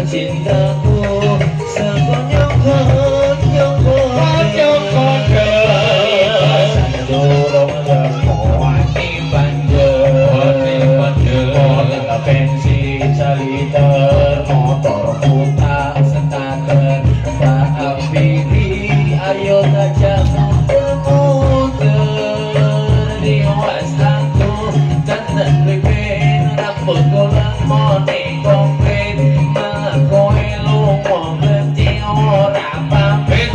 cintaku sekonyong konyong kode dorong wani banjir motor bensin saliter motor putar setaker tak ambili ayo tajam muter di wastanku dan terlebih rambut golang moni komplit kowe lunga mesti ora pamit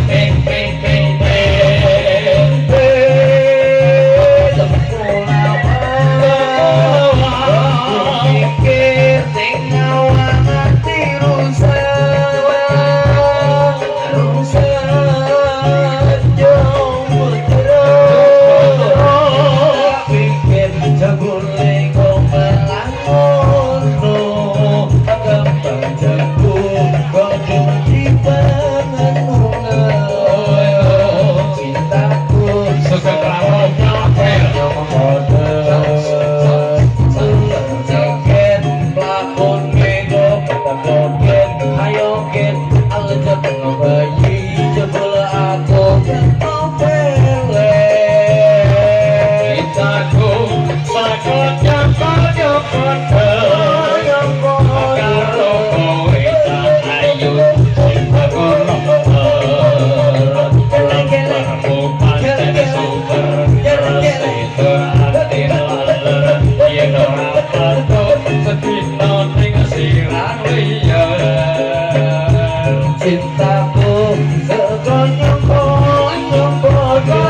cintaku sekonyong konyong kode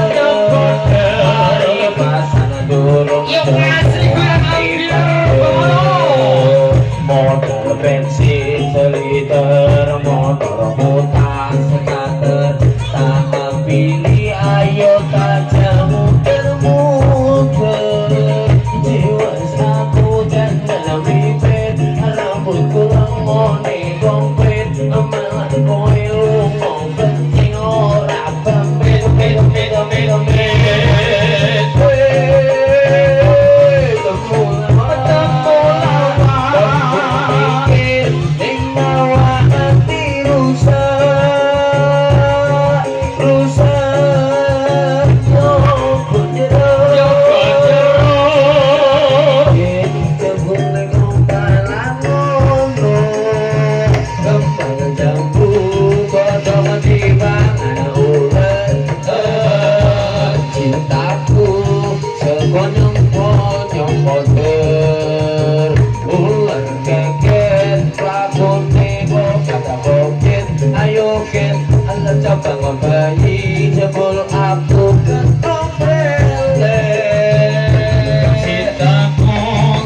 pasangan dorong motor bensin seliter motor putar sekater tak pilih ayo tajam muter-muter jiwa satu dan dalam bibit rambut kurang moni komplit malah kowe lunga penting ora pamit bangun bayi jebul aku ketombrele cintaku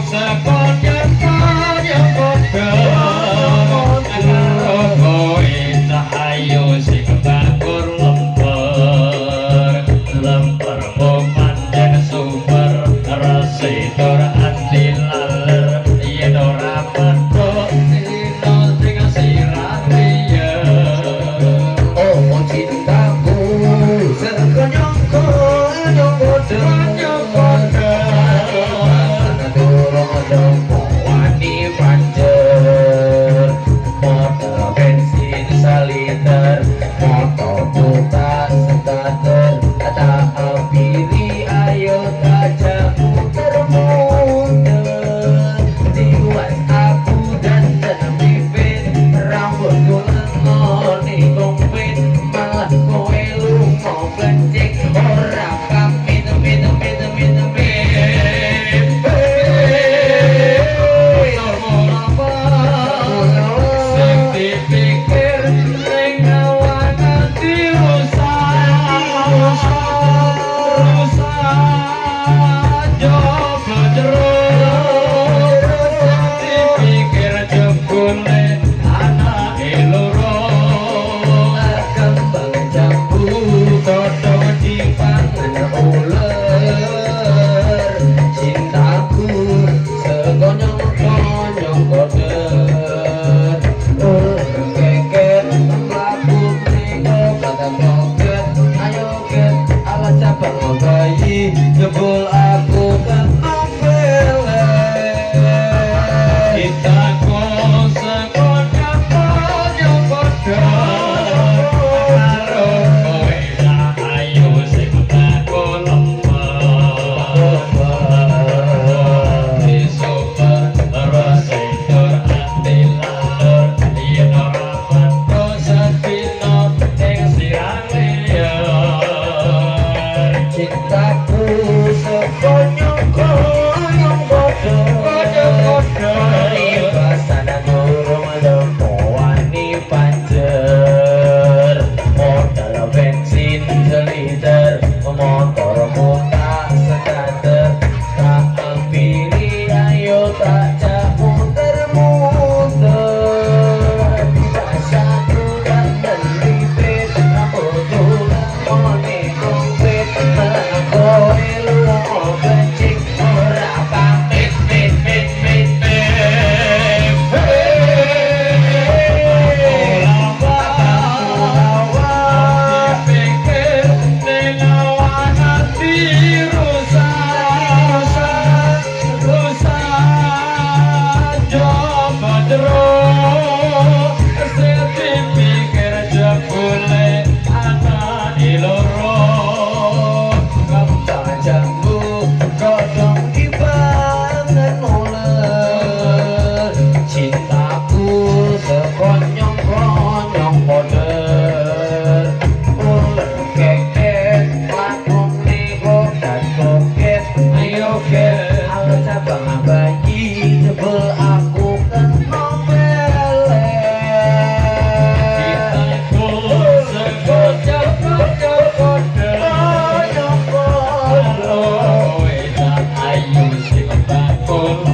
sekonyong konyong kode kowe tak ayo sing bakur lemper pancen super rasitor ati laler yen ora patok dino sing sirah riya cintaku sekonyong konyong kode dorong wani banjir motor bensin saliter motor putar sekater tak pilih ayo tajam muter-muter jiwa aku dan bibit rambut golang moni komplit malah kowe lunga becik ora pamit Peribasan durung lemu wani panjer modal bensin seliter motor mutak sedater tak pilih ayo tak jak muter-muter tidak satu dan terlipet aku tulang mone kompet kowe lunga becik ora pamit mit cintaku sekonyong-konyong poder ulen keket lakon nego dan koket ayo ket ala cabang bayi jebel aku kan nobele cintaku sekonyong-konyong poder ayo sing bakul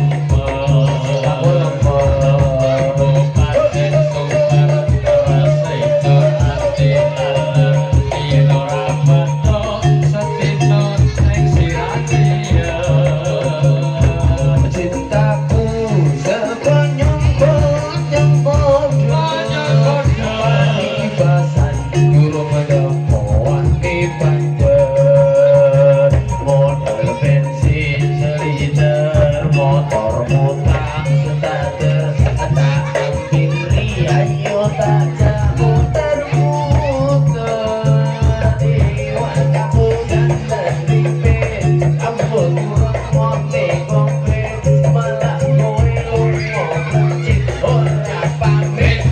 motor mutak sedater tak kiri ayo tak jak muter-muter iwan kamu dan terlipet ampun kurang mone komplit malah kowe lunga becik ora pamit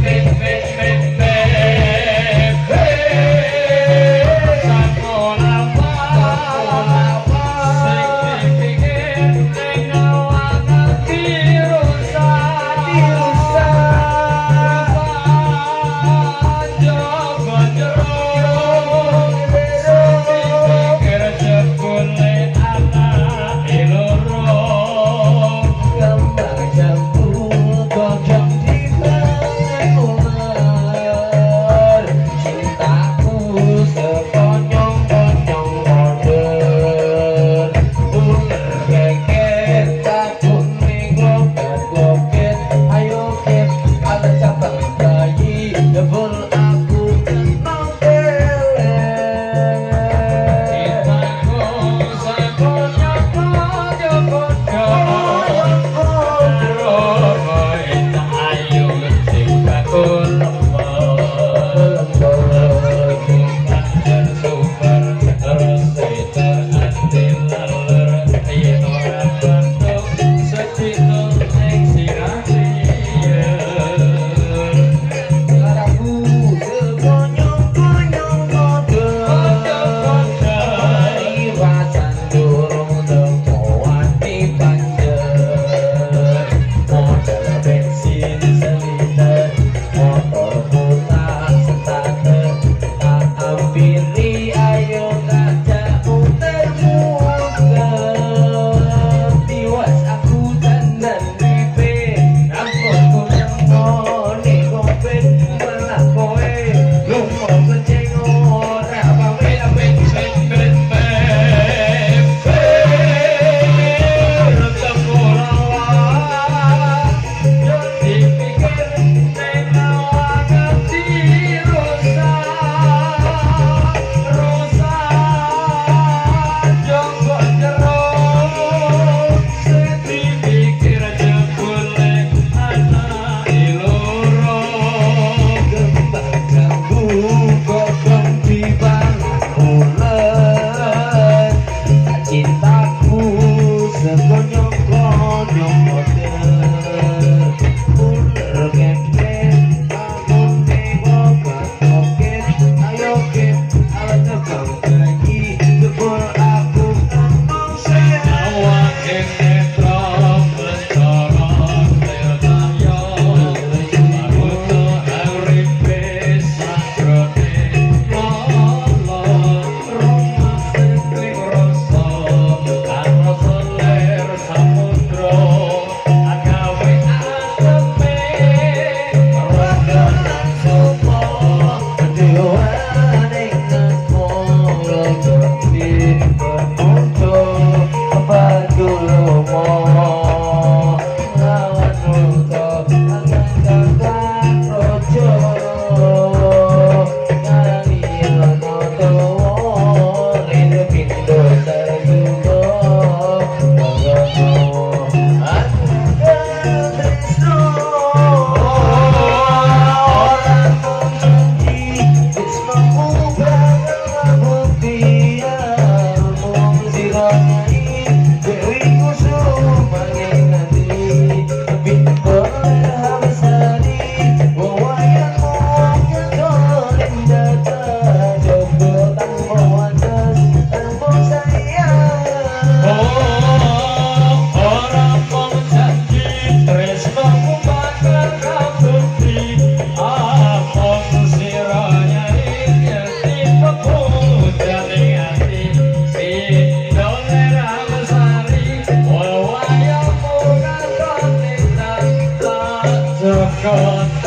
Ramadan